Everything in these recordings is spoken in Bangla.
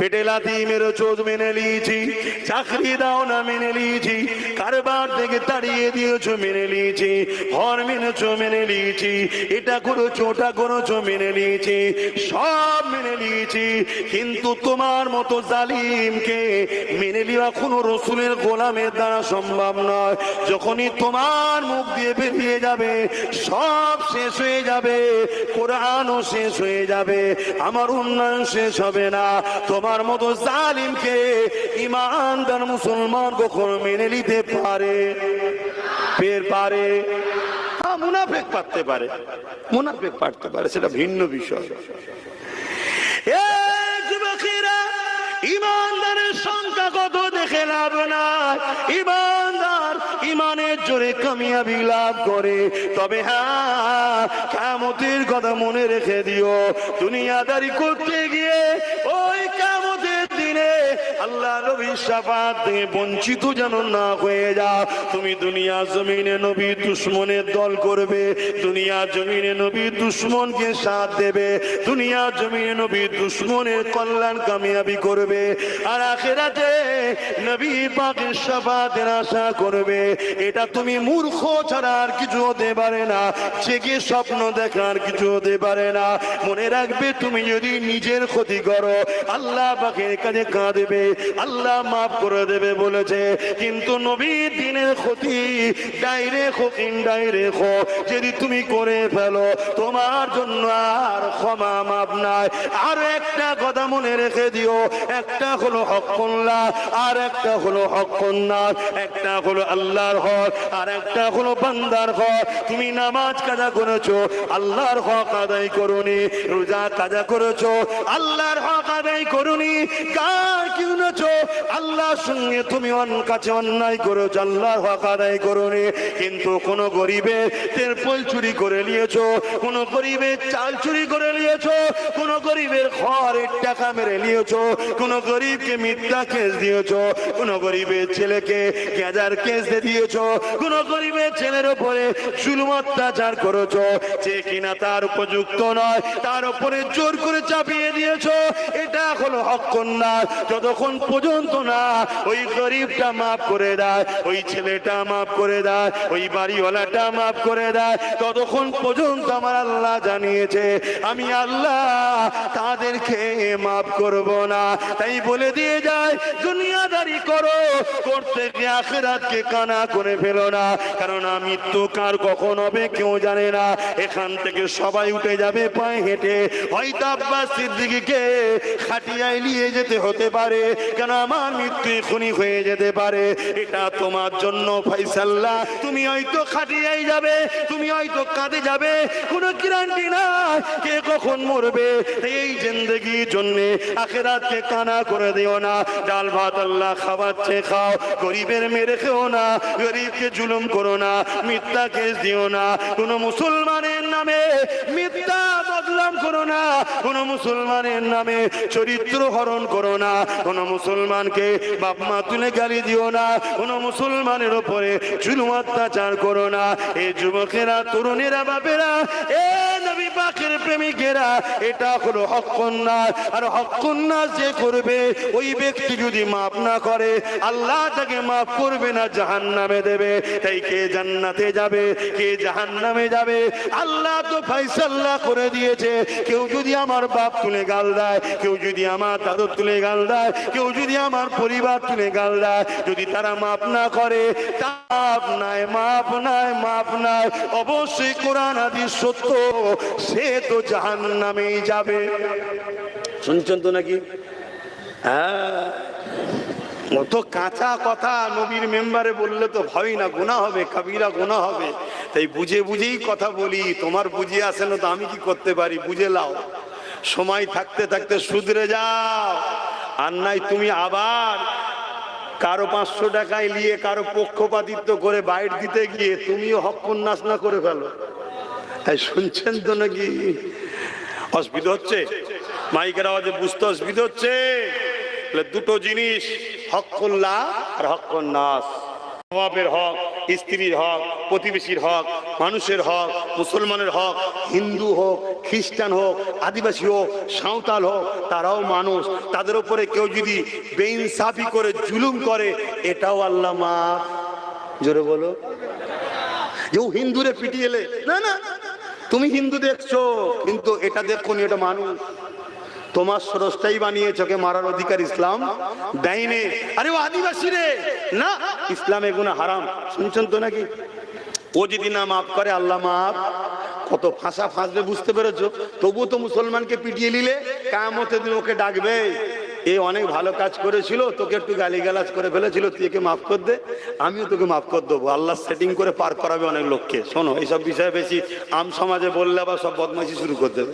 পেটে লাথি মেরেছো মেনে নিয়েছি, চাকরি দাও না মেনে নিয়েছি, কারবার থেকে তাড়িয়ে দিয়েছো মেনে নিয়েছি, ঘর মেনেছো মেনে নিয়েছি, এটা করেছো ওটা করেছো মেনে নিয়েছি, সব মেনে নিয়েছি। কিন্তু তোমার মতো জালিমকে মেনে নেওয়া কোনো রসুলের গোলামের দ্বারা সম্ভব নয়। যখনই তোমার মুখ দিয়ে বেরিয়ে যাবে সব শেষ হয়ে যাবে, কোরআনও শেষ হয়ে যাবে, আমার উন্নয়ন শেষ হবে না। তোমার মতো জালিমকে ইমানদার মুসলমান কখনো মেনে নিতে পারে? পারে? মুনাফিক পারতে পারে, মুনাফিক পারতে পারে, সেটা ভিন্ন বিষয়। যুবকেরা, ইমানদারের সংখ্যা কত দেখে লাভ নাই। ইমানদার ইমানের জোরে কামিয়াবি লাভ করে। তবে হ্যাঁ, কিয়ামতের কথা মনে রেখে দিও, দুনিয়াদারি করতে গিয়ে ওই কিয়ামতের দিনে আল্লাহ নবীর শাফাত থেকে বঞ্চিত যেন না হয়ে যাও। তুমি দুনিয়া জমিনে নবীর দুশমনের দল করবে, দুনিয়া জমিনে নবীর দুশমনকে সাথ দেবে, দুনিয়া জমিনে নবীর দুশমনের কল্যাণ কামিয়াবি করবে, আর আখিরাতে নবী পাকের শাফাতের আশা করবে। এটা তুমি মূর্খ ছাড়া আর কিছু হতে পারে না, জেগে স্বপ্ন দেখার কিছু হতে পারে না। মনে রাখবে, তুমি যদি নিজের ক্ষতি করো আল্লাহ পাকের কাছে কাঁদবে, আল্লাহ মাফ করে দেবে বলেছে। কিন্তু নবীর দিনের ক্ষতি ডাইরেক্ট হোক ইনডাইরেক্ট হোক, যদি তুমি করে ফেলো তোমার জন্য আর ক্ষমা মাফ নাই। আর একটা কথা মনে রেখে দিও, একটা হলো হকুল্লাহ আর একটা হলো হকুন নাস। একটা হলো আল্লাহর হক আর একটা হলো বান্দার হক। তুমি নামাজ কাজা করেছো, আল্লাহর হক আদায় করোনি, রোজা কাজা করেছো, আল্লাহর হক আদায় করোনি, গান কিনেছো, আল্লাহর সঙ্গে তুমি কাছে অন্যায় করেছো, আল্লাহর হক আদায় করোনি। কিন্তু কোন গরিবের তেরপল চুরি করে নিয়েছো, কোন গরিবের চাল চুরি করে নিয়েছো, কোন গরিবের ঘরের টাকা মেরে নিয়েছো, কোন গরিবকে মিথ্যা কেস দিয়েছো, কোন গরিবের ছেলেকে গ্যাজার কেস দিয়েছো, কোন গরিবের ছেলের উপরে জুলুম অত্যাচার করেছো, যে কিনা তার উপযুক্ত নয় তার উপরে জোর করে চাপিয়ে দিয়েছো। এটা হলো হকুন নাস। যতক্ষণ পর্যন্ত না ওই গরিবটা মাফ করে দেয়, ওই ছেলেটা মাফ করে দেয়, ওই বাড়িওয়ালাটা মাফ করে দেয়, ততক্ষণ পর্যন্ত আমার আল্লাহ জানিয়েছে আমি আল্লাহ তাদেরকে মাফ করব না। তাই বলে দিয়ে যায়, দুনিয়াদারি করো, করতে গিয়ে আখিরাতকে কানা করে ফেলো না, কারণ মৃত্যু কার কখন হবে কেউ জানে না। এখান থেকে সবাই উঠে যাবে পায়ে হেঁটে, হয়তো আব্বাস সিদ্দিকীকে খাটিয়ায় নিয়ে যেতে হতে পারে, কেন আমার মৃত্যু এখনই হয়ে যেতে পারে। এটা তোমার জন্য ফয়সালা। তুমি হয়তো খাটিয়ায় যাবে, তুমি হয়তো কাঁদে যাবে, কোনো গ্যারান্টি না কে কখন মরবে। এই জিন্দেগির জন্য আখিরাতকে কানা করে দিও না। ডাল ভাত আল্লাহ খাওয়াচ্ছে খাও, গরিবের মেরে খেও না, গরিবকে জুলুম করো না, মিথ্যা কেস দিও না, কোন মুসলমানের নামে মিথ্যা বদনাম করো না, কোন মুসলমানের নামে চরিত্র হরণ করো না, কোন মুসলমানকে বাপ মা তুলে গালি দিও না, কোন মুসলমানের উপরে জুলুম অত্যাচার করো না। এই যুবকেরা, তরুণেরা, বাপেরা, এ নবী পাকের প্রেমিকেরা, এটা হলো হকুন নাস। আর হকুন নাস যে করবে, ওই ব্যক্তি যদি মাফ না করে আল্লাহ তাকে মাফ করবে না, জাহান্নামে দেবে। তাই কে জান্নাতে যাবে কে জাহান্নামে যাবে আল্লাহ তো ফয়সালা করে দিয়েছে। কেউ যদি আমার বাপ তুলে গাল দেয়, কেউ যদি আমার দাদু তুলে গাল দেয়, কেউ যদি আমার পরিবার তুলে গাল দেয়, যদি তারা মাফ না করে, মাফ নাই, মাফ নাই, মাফ নাই, অবশ্যই কোরআন হাদিস সত্য, সে তো জাহান্নামেই যাবে। শুনছেন তো নাকি? হ্যাঁ, অত কাঁচা কথা নবীর মেম্বারে বললে তো ভয় না, গুনাহ হবে, কাবিরা গুনাহ হবে। তাই বুঝে বুঝেই কথা বলি। তোমার বুঝে আসে না তো আমি কি করতে পারি? বুঝে লাও, সময় থাকতে থাকতে শুধরে যাও। আর নাই তুমি আবার কারো 500 টাকায় নিয়ে কারো পক্ষপাতিত্ব করে বাইট দিতে গিয়ে তুমিও হকুন নাস না করে ফেলো। তাই শুনছেন তো নাকি? অসুবিধা হচ্ছে, মাইকের আওয়াজে বুঝতে অসুবিধা হচ্ছে। দুটো জিনিস, হকুল্লাহ আর হকুন নাস। বাপের হক স্ত্রীর হক, প্রতিবেশীর হক, মানুষের হক, মুসলমানের হক, হিন্দু হোক, খ্রিস্টান হোক, আদিবাসী হোক, সাঁওতাল হোক, তারাও মানুষ। তাদের উপরে কেউ যদি বেইনসাফি করে জুলুম করে, এটাও আল্লাহ মাফ। জোরে বলো। যে হিন্দুরে পিটিয়েলে, না না, তুমি হিন্দু দেখছো, কিন্তু এটা দেখো নি, এটা মানুষ। তোমার স্রষ্টাই বানিয়েছে, ওকে মারার অধিকার ইসলাম দেয়নি। আরে ও আদিবাসী রে, না, ইসলামে গুনাহ হারাম। শুনছেন তো নাকি? ও যদি না মাফ করে, আল্লাহ মাফ। কত ফাঁসা ফাঁসবে, বুঝতে পেরেছো? তবুও তো মুসলমানকে পিটিয়ে নিলে কিয়ামতের দিন ওকে ডাকবে, এ অনেক ভালো কাজ করেছিল, তোকে একটু গালিগালাজ করে ফেলেছিল, তুই একে মাফ কর দে, আমিও তোকে মাফ করে দেবো। আল্লাহ সেটিং করে পার করাবে অনেক লোককে। শোনো, এইসব বিষয়ে বেশি আম সমাজে বললে আবার সব বদমাইশি শুরু করে দেবে,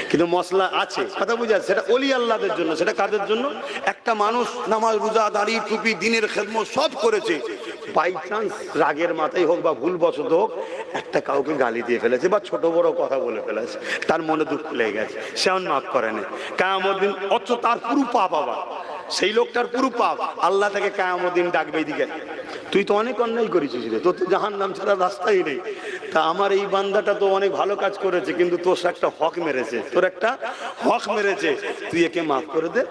কিন্তু মশলা আছে, কথা বুঝা। সেটা অলি আল্লাহদের জন্য। সেটা কাদের জন্য? একটা মানুষ নামাজ, রোজা, দাড়ি, টুপি, দিনের খেদমত সব করেছে, বাই চান্স রাগের মাথায় হোক বা ভুলবশত হোক একটা কাউকে গালি দিয়ে ফেলেছে বা ছোট বড় কথা বলে ফেলেছে, তার মনে দুঃখ লেগে গেছে, সে মাফ করে না। কিয়ামতের দিন অথচ তার পুরো পাপ, আবার সেই লোকটার পুরো পাপ, আল্লাহ তাকে কিয়ামতের দিন ডাকবে, এদিকে তুই তো অনেক অন্যায় করেছিস রে, তোর তো জাহান্নাম ছাড়া রাস্তাই নেই। তা আমার এই বান্দাটা তো অনেক ভালো কাজ করেছে, কিন্তু তোর একটা হক মেরেছে, তোর একটা হক মেরেছে, তুই একে মাফ করে দে,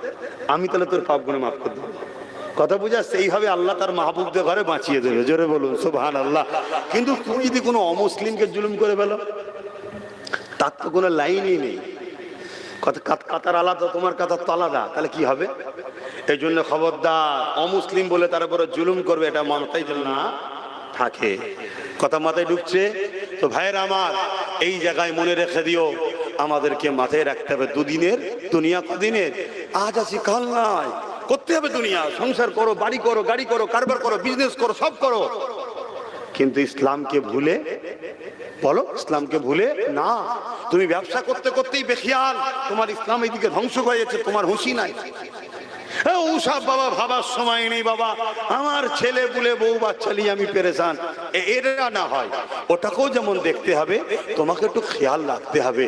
আমি তাহলে তোর পাপগুলো মাফ করে দেবো। কথা বুঝাচ্ছে? এইভাবে আল্লাহ তার মাহবুবদের ঘরে বাঁচিয়ে দেবে। জোরে বলুন সুবহানাল্লাহ। কিন্তু তুমি যদি কোনো অমুসলিমকে জুলুম করে ফেলো, তার তো কোনো লাইনই নেই, কাতার আলাদা, তোমার কাতার তো আলাদা, তাহলে কি হবে? এই জন্য খবরদার, অমুসলিম বলে তার উপরে জুলুম করবে, এটা মাথায় যেন না থাকে। কথা মাথায় ঢুকছে তো? ভাইয়ের আমার, এই জায়গায় মনে রেখে দিও, আমাদেরকে মাথায় রাখতে হবে, দুদিনের দুনিয়া কদিনের, আজ আছি কাল নাই, করতে হবে দুনিয়া। সংসার করো, বাড়ি করো, গাড়ি করো, কারবার করো, বিজনেস করো, সব করো, কিন্তু ইসলামকে ভুলে, বলো, ইসলামকে ভুলে না। তুমি ব্যবসা করতে করতেই বেখিয়াল তোমার ইসলাম এইদিকে ধ্বংস হয়ে যাচ্ছে, তোমার হুঁশি নাই। ওসব বাবা ভাবার সময় নেই, বাবা আমার ছেলে পুলে বউ বাচ্চা নিয়ে আমি পেরেশান, এটা না হয়। ওটাকেও যেমন দেখতে হবে, তোমাকে একটু খেয়াল রাখতে হবে।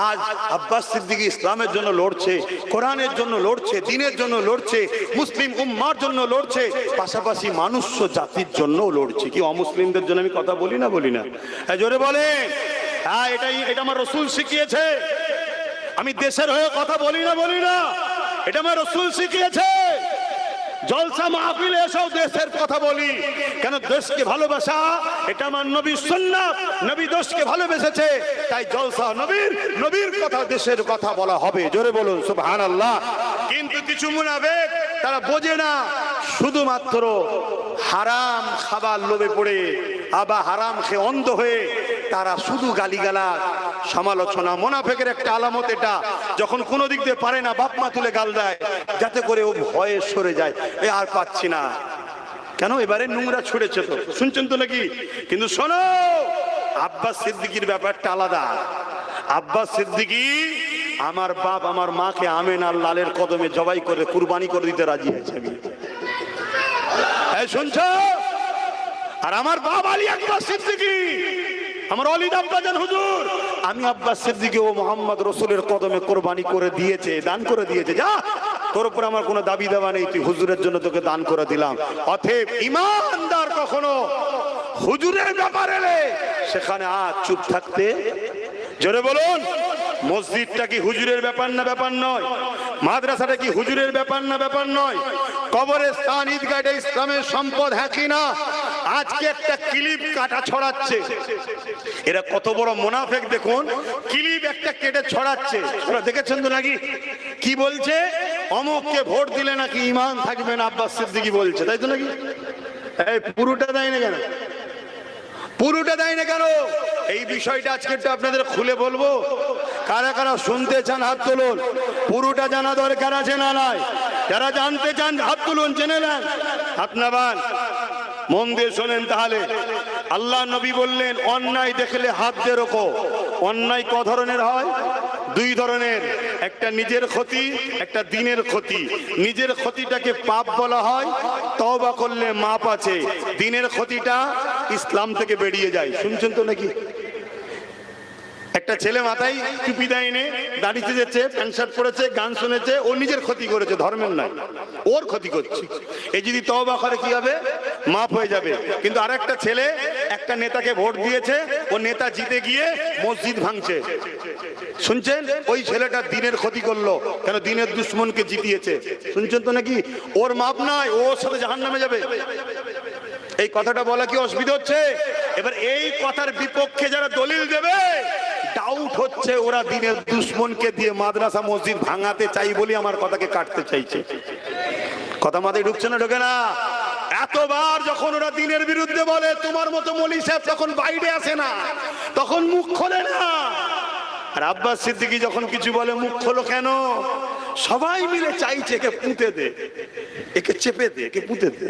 আজ আব্বাস সিদ্দিকী ইসলামের জন্য লড়ছে, কোরআনের জন্য লড়ছে, দ্বীনের জন্য লড়ছে, মুসলিম উম্মার জন্য লড়ছে, পাশাপাশি মানুষ জাতির জন্য লড়ছে। কি অমুসলিমদের জন্য আমি কথা বলি না? বলি না? জোরে বলেন। হ্যাঁ, এটা আমার রাসূল শিখিয়েছে। আমি দেশের হয়ে কথা বলি না? বলি না? এটা আমার রাসূল শিখিয়েছে। জলসা মাহফিলে এসেও দেশের কথা বলি, কেন? দেশকে ভালোবাসা এটা আমার নবীর সুন্নাত। নবী দেশকে ভালোবেসেছে, তাই জলসা নবীর কথা, দেশের কথা বলা হবে। জোরে বলুন সুবহানাল্লাহ। কিন্তু কিছু মুনাফিক তারা বোঝে না, শুধুমাত্র হারাম খাবার লোভে পড়ে, আবার হারাম খেয়ে অন্ধ হয়ে তারা শুধু গালিগালাজ, সমালোচনা। মুনাফিকের একটা আলামত এটা, যখন কোনো দিক দিয়ে পারে না, বাপ মা তুলে গাল দেয়, যাতে করে ও ভয়ে সরে যায়, আর পাচ্ছি না, কেন? এবারে নোংরা ছুড়েছে তো, শুনছেন তো নাকি? কিন্তু শোনো, আব্বাস সিদ্দিকীর ব্যাপারটা আলাদা। আব্বাস সিদ্দিকী আমার বাপ আমার মাকে আমেনার লালের কদমে জবাই করে কুরবানি করে দিতে রাজি হয়েছে। আমি শুনছো? আর আমার বাপ আলী আকবর সিদ্দিকী, আমার অলি আব্বাজান হুজুর, আমি আব্বাস সিদ্দিকী ও মোহাম্মদ রসুলের কদমে কোরবানি করে দিয়েছে, দান করে দিয়েছে। যা, তোর উপর আমার কোনো দাবি দাবা নেই, তুই হুজুরের জন্য তোকে দান করে দিলাম। অতএব ইমানদার কখনো হুজুরের ব্যাপার এলে সেখানে চুপ থাকতে। জোরে বলুন। মসজিদটা কি হুজুরের ব্যাপার না? ব্যাপার নয়। মাদ্রাসাটা কি হুজুরের ব্যাপার না? ব্যাপার নয়। কবরস্থান, ঈদগাহ এটা ইসলামের সম্পদ, হ্যাঁ কি না? আজকে একটা ক্লিপ কাটা ছড়াচ্ছে, এরা কত বড় মুনাফিক দেখুন। ক্লিপ একটা কেটে ছড়াচ্ছে, দেখেছেন তো নাকি? কি বলছে? অমুককে ভোট দিলে নাকি ঈমান থাকবে না, আব্বাস সিদ্দিকী বলছে, তাই তো নাকি? এই পুরোটা দেয় না কেন? পুরোটা দেয় না কেন? এই বিষয়টা আজকে একটু আপনাদের খুলে বলবো। কারা কারা শুনতে চান হাত তুলুন। পুরোটা জানা দরকার আছে না নাই? যারা জানতে চান হাত তুলুন, জেনে নেন। আপনার মন দিয়ে শোনেন তাহলে। আল্লাহ নবী বললেন, অন্যায় দেখলে হাত দিয়ে রোখো। অন্যায় ক ধরনের হয়? দুই ধরনের, একটা নিজের ক্ষতি, একটা দ্বীনের ক্ষতি। নিজের ক্ষতিটাকে পাপ বলা হয়, তওবা করলে মাপ আছে। দ্বীনের ক্ষতিটা ইসলাম থেকে বেরিয়ে যায়। শুনছেন তো নাকি? একটা ছেলে মাথায় টুপি দেয়নি, দাঁড়িয়ে যেছে, প্যান্ট শার্ট পরেছে, গান শুনেছে, ও নিজের ক্ষতি করেছে, ধর্মের নয়, ওর ক্ষতি করছে। এই যদি তওবা করে কি হবে? মাফ হয়ে যাবে। কিন্তু আরেকটা ছেলে একটা নেতাকে ভোট দিয়েছে, ও নেতা জিতে গিয়ে মসজিদ ভাঙছে, শুনছেন? ওই ছেলেটা দিনের ক্ষতি করলো, কেন? দিনের দুশ্মনকে জিতিয়েছে, শুনছেন তো নাকি? ওর মাপ নাই, ওর সাথে জাহান্নামে যাবে। এই কথাটা বলা কি অসুবিধা হচ্ছে? এবার এই কথার বিপক্ষে যারা দলিল দেবে, ডাউট হচ্ছে ওরা দিনের দুশ্মনকে দিয়ে মাদ্রাসা মসজিদ ভাঙাতে চাই বলে আমার কথাকে কাটতে চাইছে। কথা মাথায় ঢুকছে না? ঢোকে না? এতবার যখন ওরা দিনের বিরুদ্ধে বলে, তোমার মতো মৌলভী সাহেব যখন বাইরে আসে না, তখন মুখ খোলে না। আর আব্বাস সিদ্দিকী যখন কিছু বলে, মুখ খোলো কেন? সবাই মিলে চাইছে একে পুঁতে দে, একে চেপে দে, একে পুঁতে দে।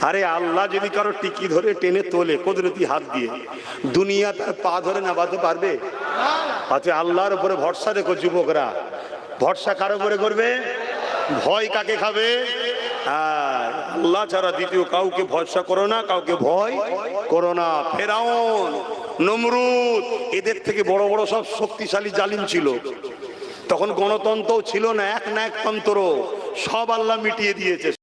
আরে আল্লাহ যদি কারো টিকি ধরে টেনে তোলে কুদরতি হাত দিয়ে, দুনিয়া তার পা ধরে নামাতে পারবে? আচ্ছা, আল্লাহর উপরে ভরসা রেখো যুবকরা। ভরসা কার উপরে করবে? ভয় কাকে খাবে? আল্লাহ ছাড়া দ্বিতীয় কাউকে ভরসা করো না, কাউকে ভয় করো না। ফেরাউন, নমরুদ, এদের থেকে বড় বড় সব শক্তিশালী জালিম ছিল। তখন গণতন্ত্র ছিল না, এক না এক তন্ত্র, সব আল্লাহ মিটিয়ে দিয়েছে।